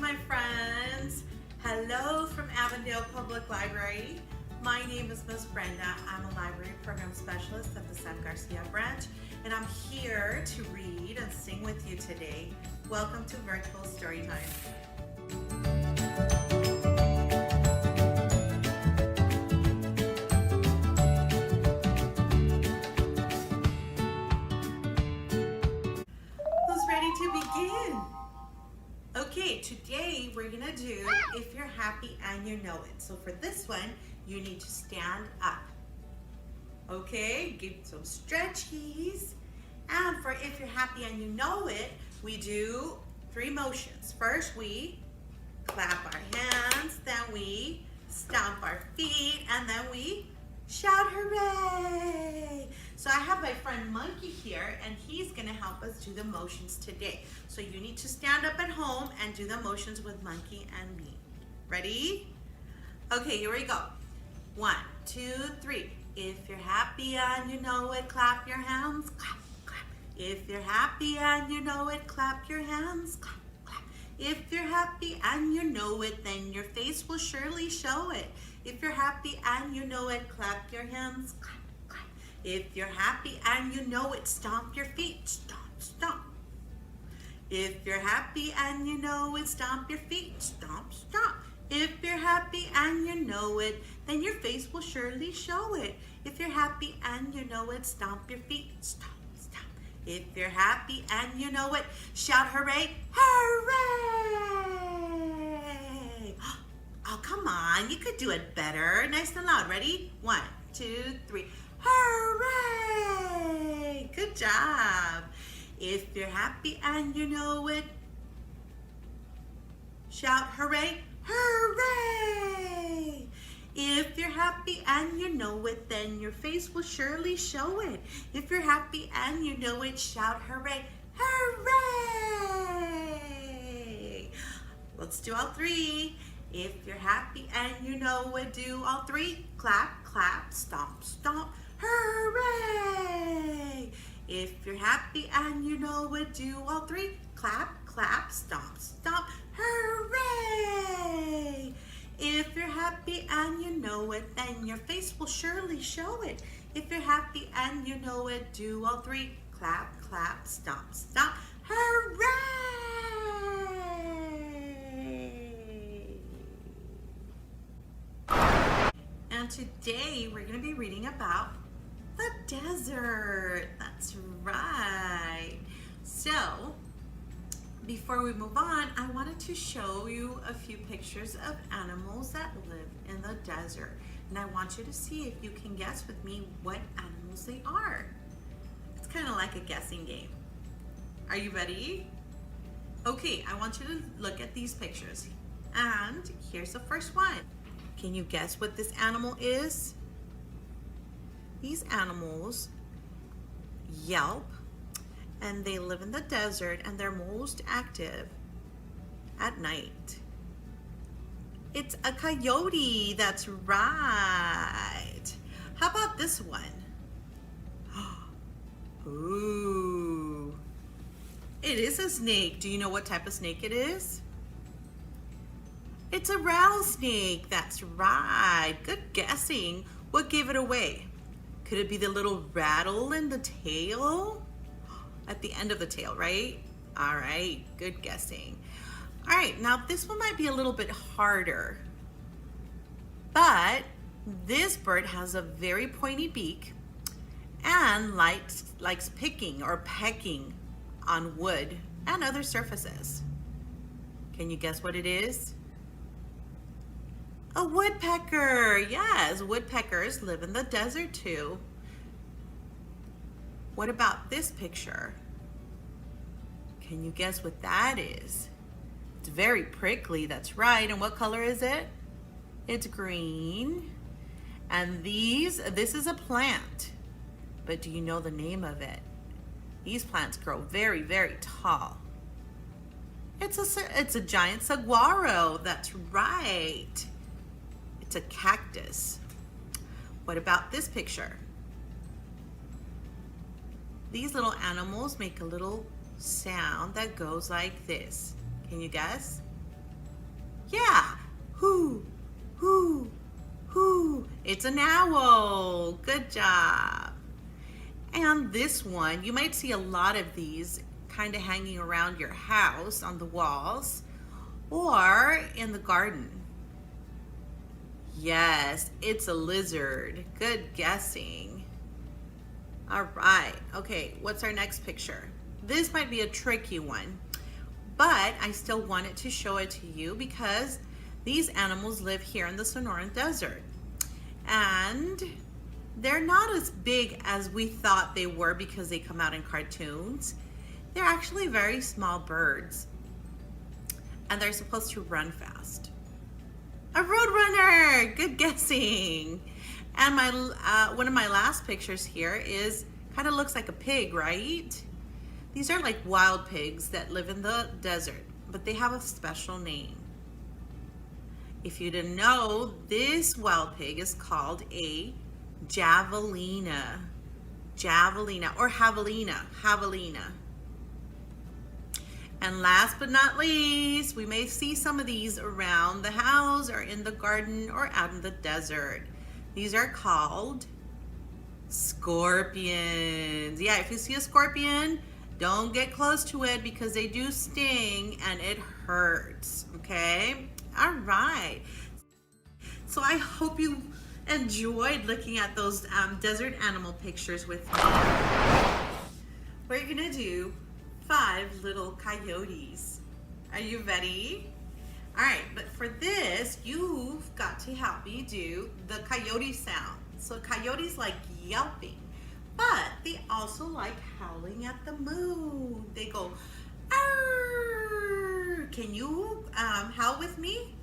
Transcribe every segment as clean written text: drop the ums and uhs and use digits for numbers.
my friends. Hello from Avondale Public Library. My name is Miss Brenda. I'm a library program specialist at the San Garcia branch, and I'm here to read and sing with you today. Welcome to Virtual Storytime. Who's ready to begin? Okay, today we're gonna do If You're Happy and You Know It. So for this one, you need to stand up. Okay, give some stretchies. And for If You're Happy and You Know It, we do 3 motions. First, we clap our hands, then we stomp our feet, and then we shout hooray. So I have my friend Monkey here, and he's gonna help us do the motions today. So you need to stand up at home and do the motions with Monkey and me. Ready? Okay, here we go. 1, 2, 3. If you're happy and you know it, clap your hands, clap, clap. If you're happy and you know it, clap your hands, clap, clap. If you're happy and you know it, then your face will surely show it. If you're happy and you know it, clap your hands, clap, clap. If you're happy and you know it, stomp your feet, stomp, stomp. If you're happy and you know it, stomp your feet, stomp, stomp. If you're happy and you know it, then your face will surely show it. If you're happy and you know it, stomp your feet, stomp, stomp. If you're happy and you know it, shout hooray, hooray! Oh, come on, you could do it better. Nice and loud. Ready? 1, 2, 3. Hooray! Good job. If you're happy and you know it, shout hooray, hooray! If you're happy and you know it, then your face will surely show it. If you're happy and you know it, shout hooray, hooray! Let's do all 3. If you're happy and you know it, do all 3. Clap, clap, stomp, stomp, hooray! If you're happy and you know it, do all 3. Clap, clap, stomp, stomp, hooray! If you're happy and you know it, then your face will surely show it. If you're happy and you know it, do all 3. Clap, clap, stomp, stomp, hooray! And today we're going to be reading about the desert. That's right. So, before we move on, I wanted to show you a few pictures of animals that live in the desert. And I want you to see if you can guess with me what animals they are. It's kind of like a guessing game. Are you ready? Okay, I want you to look at these pictures. And here's the first one. Can you guess what this animal is? These animals yelp, and they live in the desert, and they're most active at night. It's a coyote. That's right. How about this one? Ooh, it is a snake. Do you know what type of snake it is? It's a rattlesnake. That's right. Good guessing. What gave it away? Could it be the little rattle in the tail? At the end of the tail, right? All right, good guessing. All right, now this one might be a little bit harder, but this bird has a very pointy beak and likes picking or pecking on wood and other surfaces. Can you guess what it is? A woodpecker. Yes, woodpeckers live in the desert too. What about this picture? Can you guess what that is? It's very prickly, that's right. And what color is it? It's green. And this is a plant. But do you know the name of it? These plants grow very, very tall. It's a giant saguaro, that's right. It's a cactus. What about this picture? These little animals make a little sound that goes like this. Can you guess? Yeah. Hoo, hoo, hoo. It's an owl. Good job. And this one, you might see a lot of these kind of hanging around your house on the walls or in the garden. Yes, it's a lizard. Good guessing. All right. Okay, what's our next picture? This might be a tricky one, but I still wanted to show it to you because these animals live here in the Sonoran Desert. And they're not as big as we thought they were because they come out in cartoons. They're actually very small birds, and they're supposed to run fast. A roadrunner! Good guessing. And my one of my last pictures here is kind of looks like a pig, right? These are like wild pigs that live in the desert, but they have a special name. If you didn't know, this wild pig is called a javelina. Javelina or javelina. And last but not least, we may see some of these around the house or in the garden or out in the desert. These are called scorpions. Yeah, if you see a scorpion, don't get close to it because they do sting and it hurts, okay? All right. So I hope you enjoyed looking at those desert animal pictures with me. We're gonna do 5 little coyotes. Are you ready? All right, but for this, you've got to help me do the coyote sound. So coyotes like yelping, but they also like howling at the moon. They go, arr! Can you howl with me?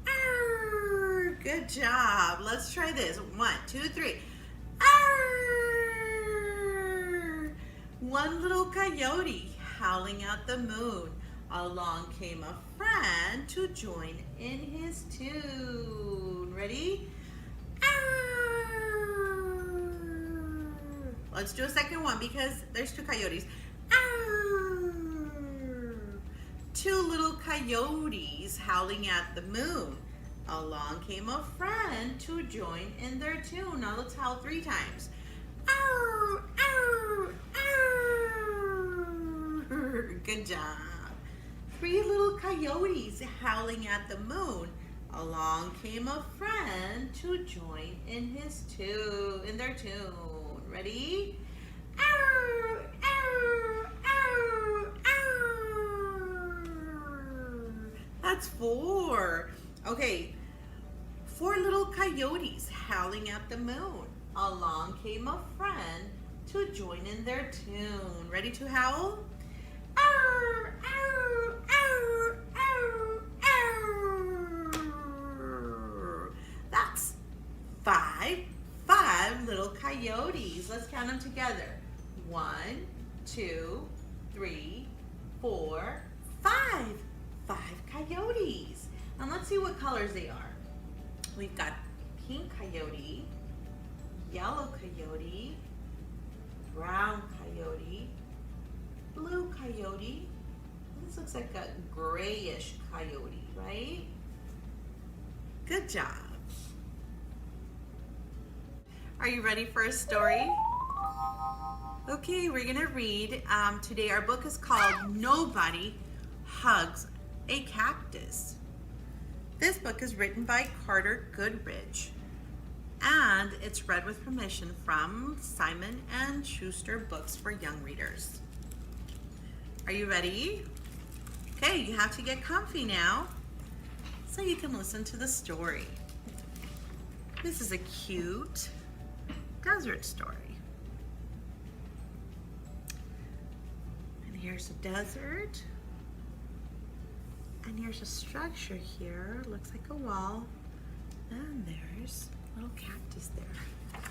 Arr! Good job. Let's try this. 1, 2, 3. Arr! One little coyote howling at the moon. Along came a friend to join in his tune. Ready? Arr! Let's do a second one because there's 2 coyotes. Arr! 2 little coyotes howling at the moon. Along came a friend to join in their tune. Now let's howl 3 times. Arr! Arr! Arr! Good job. 3 little coyotes howling at the moon. Along came a friend to join in their tune. Ready? Arr! Arr! Arr! Arr! That's 4. Okay, 4 little coyotes howling at the moon. Along came a friend to join in their tune. Ready to howl? Arr! Arr! Arr! Arr! Arr! That's 5 little coyotes. Let's count them together. 1, 2, 3, 4, 5. 5 coyotes. And let's see what colors they are. We've got pink coyote, yellow coyote, brown coyote, blue coyote. This looks like a grayish coyote, right? Good job. Are you ready for a story? Okay, we're gonna read. Today our book is called Nobody Hugs a Cactus. This book is written by Carter Goodrich, and it's read with permission from Simon & Schuster Books for Young Readers. Are you ready? Okay, you have to get comfy now so you can listen to the story. This is a cute desert story. And here's the desert. And here's a structure here, looks like a wall. And there's a little cactus there.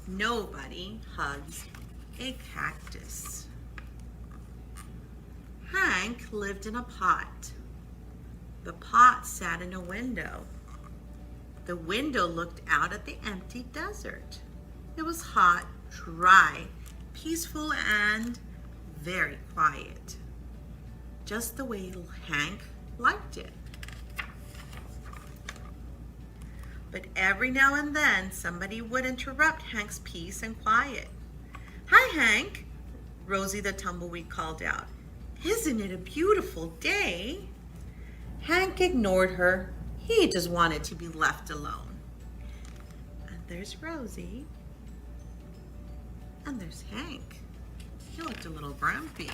Nobody hugs a cactus. Hank lived in a pot. The pot sat in a window. The window looked out at the empty desert. It was hot, dry, peaceful, and very quiet. Just the way Hank liked it. But every now and then, somebody would interrupt Hank's peace and quiet. "Hi, Hank," Rosie the tumbleweed called out. "Isn't it a beautiful day?" Hank ignored her. He just wanted to be left alone. And there's Rosie. And there's Hank. He looked a little grumpy.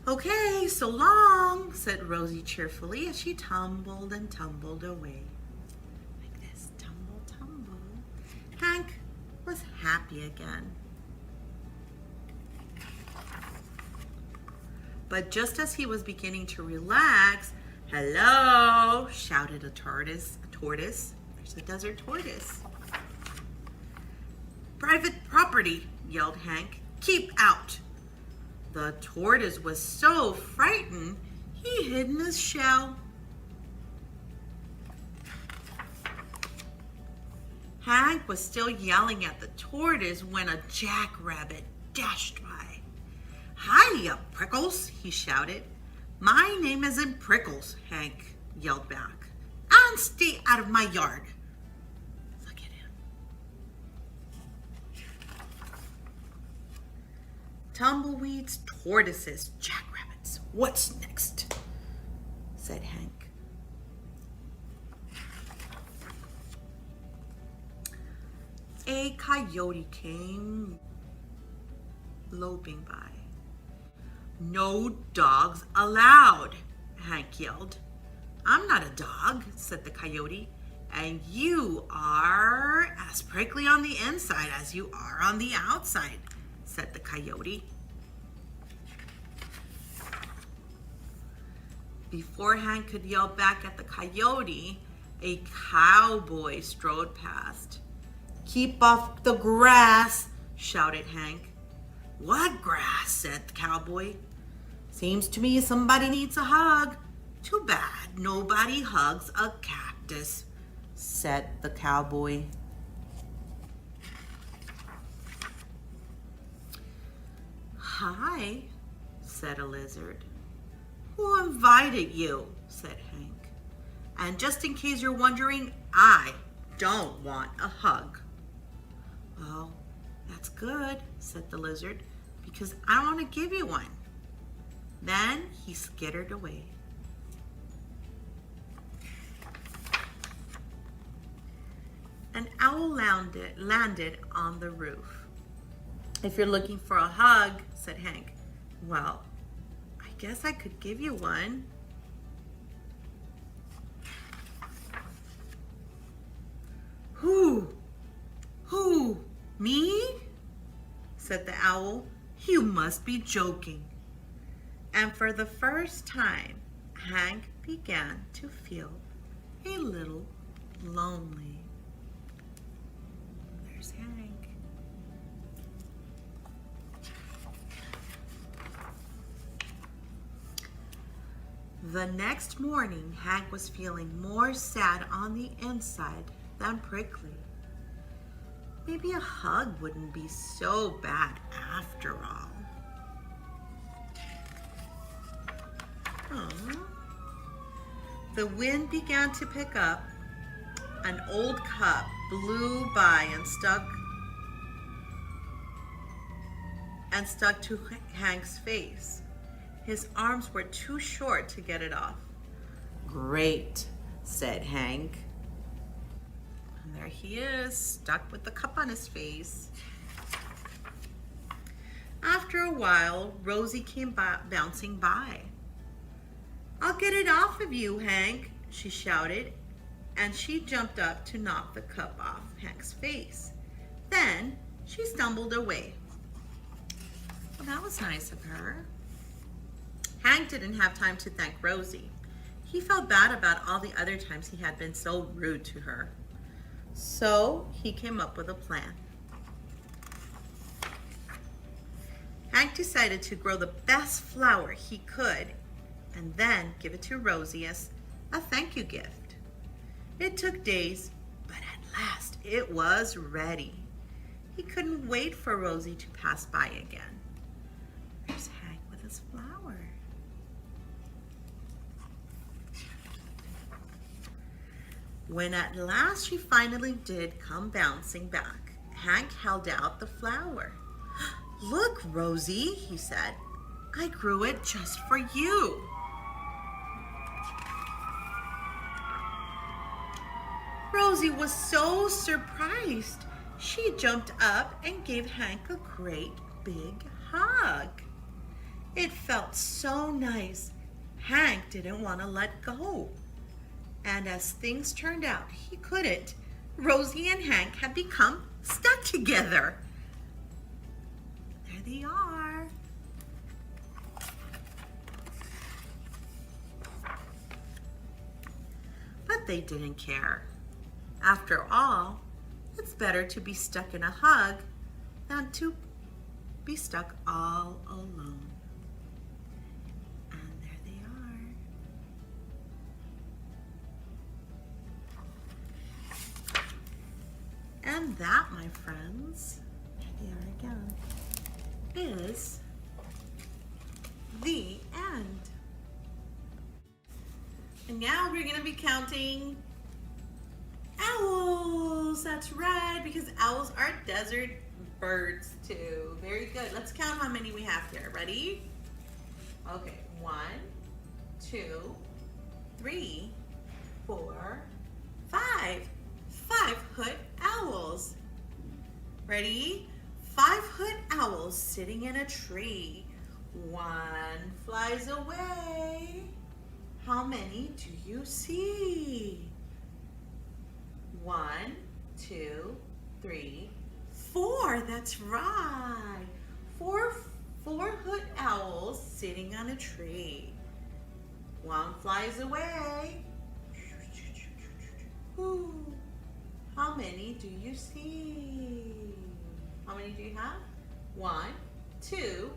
"Okay, so long," said Rosie cheerfully as she tumbled and tumbled away. Like this, tumble, tumble. Hank was happy again. But just as he was beginning to relax, "Hello," shouted a tortoise. There's a desert tortoise. "Private property," yelled Hank. "Keep out." The tortoise was so frightened, he hid in his shell. Hank was still yelling at the tortoise when a jackrabbit dashed by. "Hiya, Prickles," he shouted. "My name isn't Prickles," Hank yelled back. "And stay out of my yard." Look at him. "Tumbleweeds, tortoises, jackrabbits. What's next?" said Hank. A coyote came loping by. "No dogs allowed," Hank yelled. "I'm not a dog," said the coyote. "And you are as prickly on the inside as you are on the outside," said the coyote. Before Hank could yell back at the coyote, a cowboy strode past. "Keep off the grass," shouted Hank. "What grass?" said the cowboy. "Seems to me somebody needs a hug." "Too bad nobody hugs a cactus," said the cowboy. "Hi," said a lizard. "Who invited you?" said Hank. "And just in case you're wondering, I don't want a hug." "Well, that's good," said the lizard, "because I don't want to give you one." Then he skittered away. An owl landed on the roof. "If you're looking for a hug," said Hank, "well, I guess I could give you one." Who, me?" said the owl. "You must be joking." And for the first time, Hank began to feel a little lonely. There's Hank. The next morning, Hank was feeling more sad on the inside than prickly. Maybe a hug wouldn't be so bad after all. Oh. The wind began to pick up. An old cup blew by and stuck to Hank's face. His arms were too short to get it off. "Great," said Hank. And there he is, stuck with the cup on his face. After a while, Rosie came bouncing by. "I'll get it off of you, Hank," she shouted, and she jumped up to knock the cup off Hank's face. Then she stumbled away. Well, that was nice of her. Hank didn't have time to thank Rosie. He felt bad about all the other times he had been so rude to her. So he came up with a plan. Hank decided to grow the best flower he could and then give it to Rosie as a thank you gift. It took days, but at last it was ready. He couldn't wait for Rosie to pass by again. There's Hank with his flower. When at last she finally did come bouncing back, Hank held out the flower. "Look, Rosie," he said, "I grew it just for you." Rosie was so surprised, she jumped up and gave Hank a great big hug. It felt so nice. Hank didn't want to let go. And as things turned out, he couldn't. Rosie and Hank had become stuck together. There they are. But they didn't care. After all, it's better to be stuck in a hug than to be stuck all alone. And there they are. And that, my friends, there they are again, is the end. And now we're going to be counting owls. That's right, because owls are desert birds too. Very good. Let's count how many we have here. Ready? Okay. 1, 2, 3, 4, 5. 5-hoot owls. Ready? 5-hoot owls sitting in a tree. One flies away. How many do you see? 1, 2, 3, 4. That's right. 4-hoot owls sitting on a tree. One flies away. Ooh. How many do you see? How many do you have? 1, 2,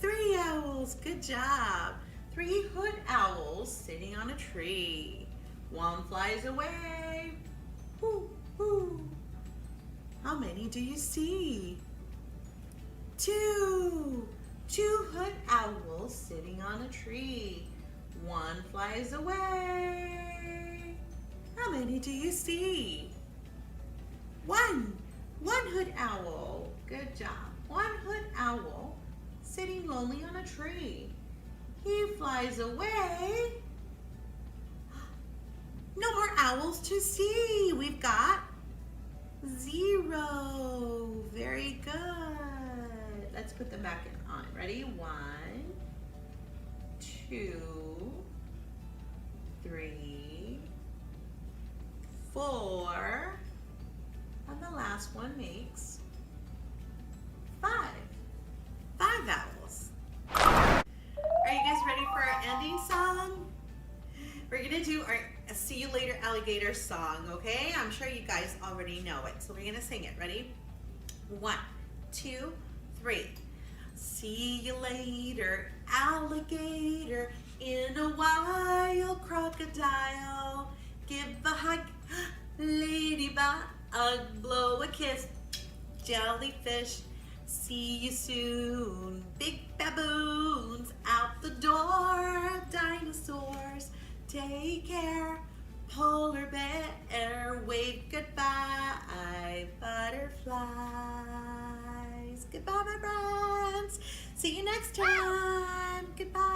3 owls. Good job. 3-hoot owls sitting on a tree. One flies away. Whoo, whoo. How many do you see? 2. 2-hoot owls sitting on a tree. One flies away. How many do you see? 1. 1-hoot owl. Good job. 1-hoot owl sitting lonely on a tree. He flies away. No more owls to see. We've got 0. Very good. Let's put them back on. Ready? 1, 2, 3, 4. And the last one makes 5. 5 owls. Are you guys ready for our ending song? We're gonna do our "See You Later Alligator" song, okay? I'm sure you guys already know it, so we're gonna sing it. Ready? 1, 2, 3. See you later, alligator, in a wild crocodile. Give a hug, ladybug, blow a kiss, jellyfish. See you soon, big baboons out the door, dinosaurs, take care, polar bear, wave goodbye, butterflies. Goodbye, my friends. See you next time. Goodbye.